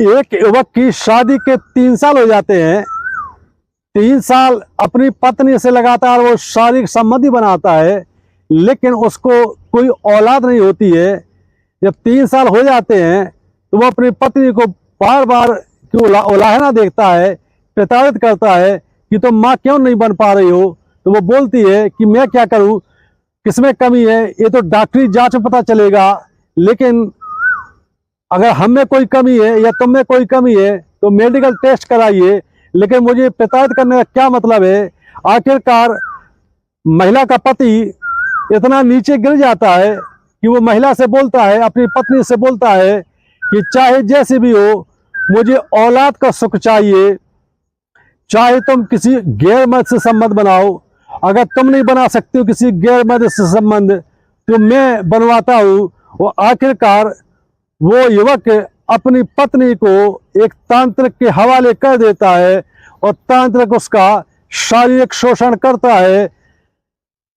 एक युवक की शादी के 3 साल हो जाते हैं। 3 साल अपनी पत्नी से लगातार वो शारीरिक संबंधी बनाता है, लेकिन उसको कोई औलाद नहीं होती है। जब 3 साल हो जाते हैं तो वो अपनी पत्नी को बार बार उलाहना देखता है, प्रताड़ित करता है कि तुम माँ क्यों नहीं बन पा रही हो। तो वो बोलती है कि मैं क्या करूँ, किसमें कमी है ये तो डॉक्टरी जांच में पता चलेगा, लेकिन अगर हम में कोई कमी है या तुम में कोई कमी है तो मेडिकल टेस्ट कराइए। लेकिन मुझे प्रताड़ित करने का क्या मतलब है। आखिरकार महिला का पति इतना नीचे गिर जाता है कि वो महिला से बोलता है, अपनी पत्नी से बोलता है कि चाहे जैसे भी हो मुझे औलाद का सुख चाहिए, चाहे तुम किसी गैर मर्द से संबंध बनाओ, अगर तुम नहीं बना सकते हो किसी गैर मर्द से संबंध तो मैं बनवाता हूँ। वो आखिरकार वो युवक अपनी पत्नी को एक तांत्रिक के हवाले कर देता है और तांत्रिक उसका शारीरिक शोषण करता है।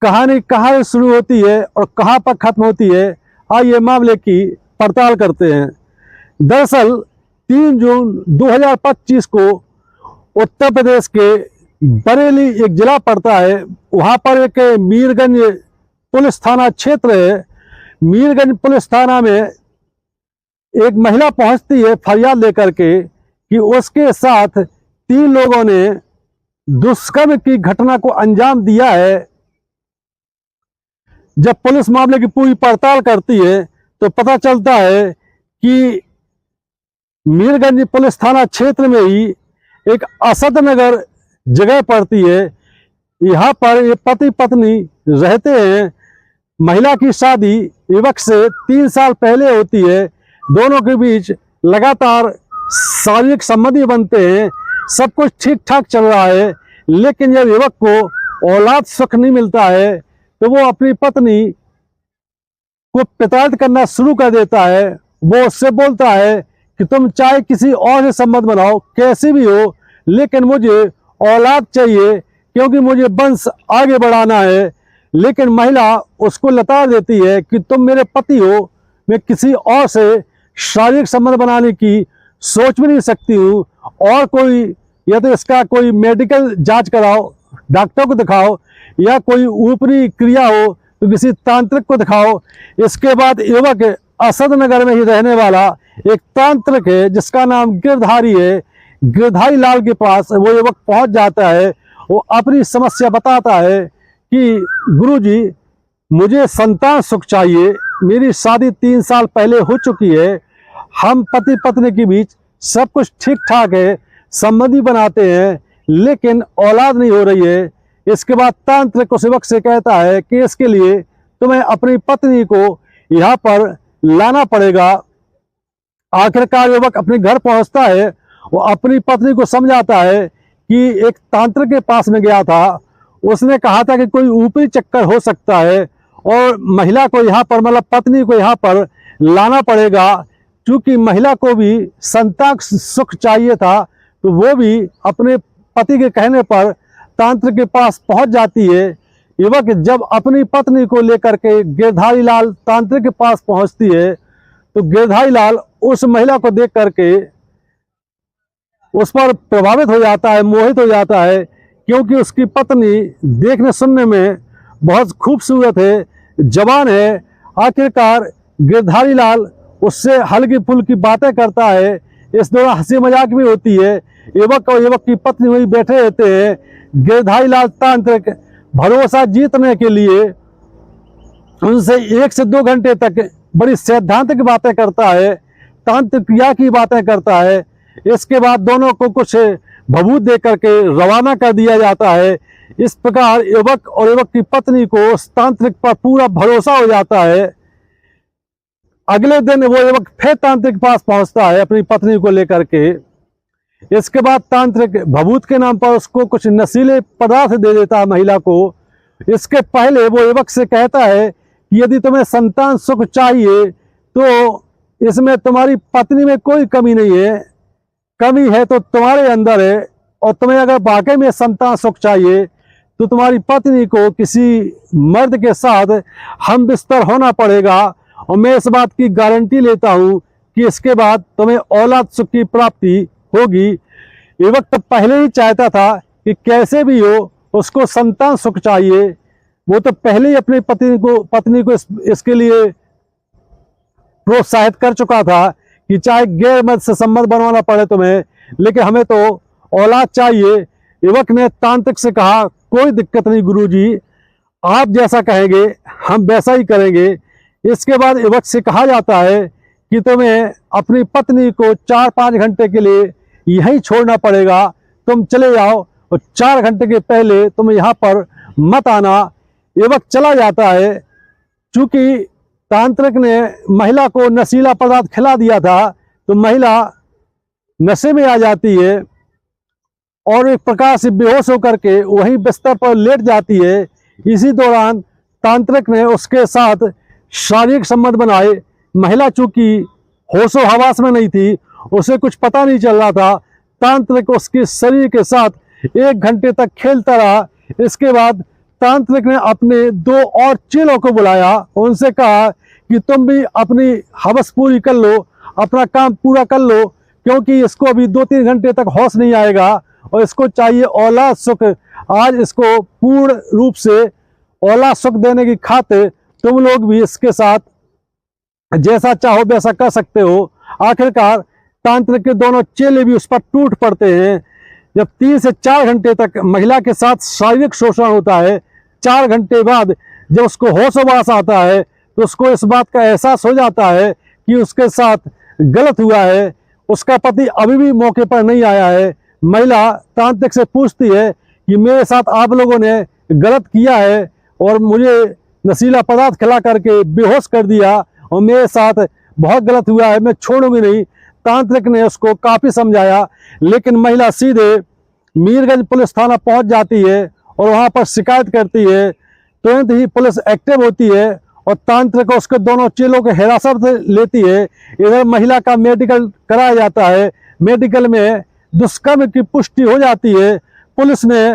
कहानी कहाँ शुरू होती है और कहाँ पर खत्म होती है, आइए मामले की पड़ताल करते हैं। दरअसल 3 जून 2025 को उत्तर प्रदेश के बरेली एक जिला पड़ता है, वहाँ पर एक मीरगंज पुलिस थाना क्षेत्र है। मीरगंज पुलिस थाना में एक महिला पहुंचती है फरियाद लेकर के कि उसके साथ 3 लोगों ने दुष्कर्म की घटना को अंजाम दिया है। जब पुलिस मामले की पूरी पड़ताल करती है तो पता चलता है कि मीरगंज पुलिस थाना क्षेत्र में ही एक असदनगर जगह पड़ती है। यहाँ पर ये पति पत्नी रहते हैं। महिला की शादी युवक से 3 साल पहले होती है। दोनों के बीच लगातार शारीरिक संबंधी बनते हैं, सब कुछ ठीक ठाक चल रहा है, लेकिन जब युवक को औलाद सुख नहीं मिलता है तो वो अपनी पत्नी को प्रताड़ित करना शुरू कर देता है। वो उससे बोलता है कि तुम चाहे किसी और से संबंध बनाओ, कैसी भी हो, लेकिन मुझे औलाद चाहिए क्योंकि मुझे वंश आगे बढ़ाना है। लेकिन महिला उसको लताड़ देती है कि तुम मेरे पति हो, मैं किसी और से शारीरिक संबंध बनाने की सोच भी नहीं सकती हूँ, और कोई या तो इसका कोई मेडिकल जांच कराओ, डॉक्टर को दिखाओ, या कोई ऊपरी क्रिया हो तो किसी तांत्रिक को दिखाओ। इसके बाद युवक असदनगर में ही रहने वाला एक तांत्रिक है जिसका नाम गिरधारी है, गिरधारी लाल के पास वो युवक पहुंच जाता है। वो अपनी समस्या बताता है कि गुरुजी मुझे संतान सुख चाहिए, मेरी शादी 3 साल पहले हो चुकी है, हम पति पत्नी के बीच सब कुछ ठीक ठाक है, संबंधी बनाते हैं, लेकिन औलाद नहीं हो रही है। इसके बाद तांत्रिक उस युवक से कहता है कि इसके लिए तुम्हें अपनी पत्नी को यहाँ पर लाना पड़ेगा। आखिरकार युवक अपने घर पहुंचता है, वो अपनी पत्नी को समझाता है कि एक तांत्रिक के पास में गया था, उसने कहा था कि कोई ऊपरी चक्कर हो सकता है और महिला को यहाँ पर मतलब पत्नी को यहाँ पर लाना पड़ेगा। क्योंकि महिला को भी संतान सुख चाहिए था तो वो भी अपने पति के कहने पर तांत्रिक के पास पहुंच जाती है। युवक जब अपनी पत्नी को लेकर के गिरधारी लाल तांत्रिक के पास पहुंचती है तो गिरधारी लाल उस महिला को देख करके उस पर प्रभावित हो जाता है, मोहित हो जाता है, क्योंकि उसकी पत्नी देखने सुनने में बहुत खूबसूरत है, जवान है। आखिरकार गिरधारी लाल उससे हल्की फुल्की बातें करता है, इस दौरान हंसी मजाक भी होती है। युवक और युवक की पत्नी वही बैठे रहते हैं। गिरधारी लाल तांत्रिक भरोसा जीतने के लिए उनसे 1 से 2 घंटे तक बड़ी सैद्धांतिक बातें करता है, तांत्रिक क्रिया की बातें करता है। इसके बाद दोनों को कुछ भभूत दे करके रवाना कर दिया जाता है। इस प्रकार युवक और युवक की पत्नी को उस तांत्रिक पर पूरा भरोसा हो जाता है। अगले दिन वो युवक फिर तांत्रिक के पास पहुंचता है अपनी पत्नी को लेकर के। इसके बाद तांत्रिक भभूत के नाम पर उसको कुछ नशीले पदार्थ दे देता है महिला को। इसके पहले वो युवक से कहता है कि यदि तुम्हें संतान सुख चाहिए तो इसमें तुम्हारी पत्नी में कोई कमी नहीं है, कमी है तो तुम्हारे अंदर है, और तुम्हें अगर वाकई में संतान सुख चाहिए तो तुम्हारी पत्नी को किसी मर्द के साथ हम बिस्तर होना पड़ेगा। और मैं इस बात की गारंटी लेता हूँ कि इसके बाद तुम्हें औलाद सुख की प्राप्ति होगी। युवक तो पहले ही चाहता था कि कैसे भी हो उसको संतान सुख चाहिए। वो तो पहले ही अपनी पत्नी को इसके लिए प्रोत्साहित कर चुका था कि चाहे गैर मर्द से संबंध बनवाना पड़े तुम्हें, लेकिन हमें तो औलाद चाहिए। युवक ने तांत्रिक से कहा, कोई दिक्कत नहीं गुरुजी, आप जैसा कहेंगे हम वैसा ही करेंगे। इसके बाद युवक से कहा जाता है कि तुम्हें अपनी पत्नी को 4-5 घंटे के लिए यहीं छोड़ना पड़ेगा, तुम चले जाओ और 4 घंटे के पहले तुम यहाँ पर मत आना। युवक चला जाता है। चूंकि तांत्रिक ने महिला को नशीला पदार्थ खिला दिया था तो महिला नशे में आ जाती है और एक प्रकार से बेहोश होकर के वहीं बिस्तर पर लेट जाती है। इसी दौरान तांत्रिक ने उसके साथ शारीरिक संबंध बनाए। महिला चूंकि होशो हवास में नहीं थी, उसे कुछ पता नहीं चल रहा था। तांत्रिक उसके शरीर के साथ 1 घंटे तक खेलता रहा। इसके बाद तांत्रिक ने अपने 2 और चेलों को बुलाया, उनसे कहा कि तुम भी अपनी हवस पूरी कर लो, अपना काम पूरा कर लो, क्योंकि इसको अभी 2-3 घंटे तक होश नहीं आएगा और इसको चाहिए औलाद सुख। आज इसको पूर्ण रूप से औलाद सुख देने की खातिर तुम लोग भी इसके साथ जैसा चाहो वैसा कर सकते हो। आखिरकार तांत्रिक के दोनों चेले भी उस पर टूट पड़ते हैं। जब 3 से 4 घंटे तक महिला के साथ शारीरिक शोषण होता है, 4 घंटे बाद जब उसको होशोवास आता है तो उसको इस बात का एहसास हो जाता है कि उसके साथ गलत हुआ है। उसका पति अभी भी मौके पर नहीं आया है। महिला तांत्रिक से पूछती है कि मेरे साथ आप लोगों ने गलत किया है और मुझे नशीला पदार्थ खिला करके बेहोश कर दिया और मेरे साथ बहुत गलत हुआ है, मैं छोड़ूंगी नहीं। तांत्रिक ने उसको काफ़ी समझाया, लेकिन महिला सीधे मीरगंज पुलिस थाना पहुंच जाती है और वहां पर शिकायत करती है। तुरंत ही पुलिस एक्टिव होती है और तांत्रिक को उसके दोनों चेलों को हिरासत में लेती है। इधर महिला का मेडिकल कराया जाता है। मेडिकल में दुष्कर्म की पुष्टि हो जाती है। पुलिस ने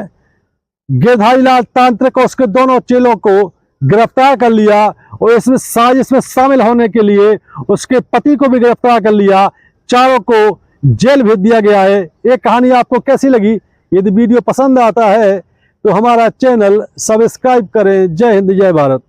गिरधारीलाल तांत्रिक और उसके दोनों चेलों को गिरफ्तार कर लिया और इसमें साजिश में शामिल होने के लिए उसके पति को भी गिरफ्तार कर लिया। चारों को जेल भेज दिया गया है। ये कहानी आपको कैसी लगी? यदि वीडियो पसंद आता है तो हमारा चैनल सब्सक्राइब करें। जय हिंद, जय भारत।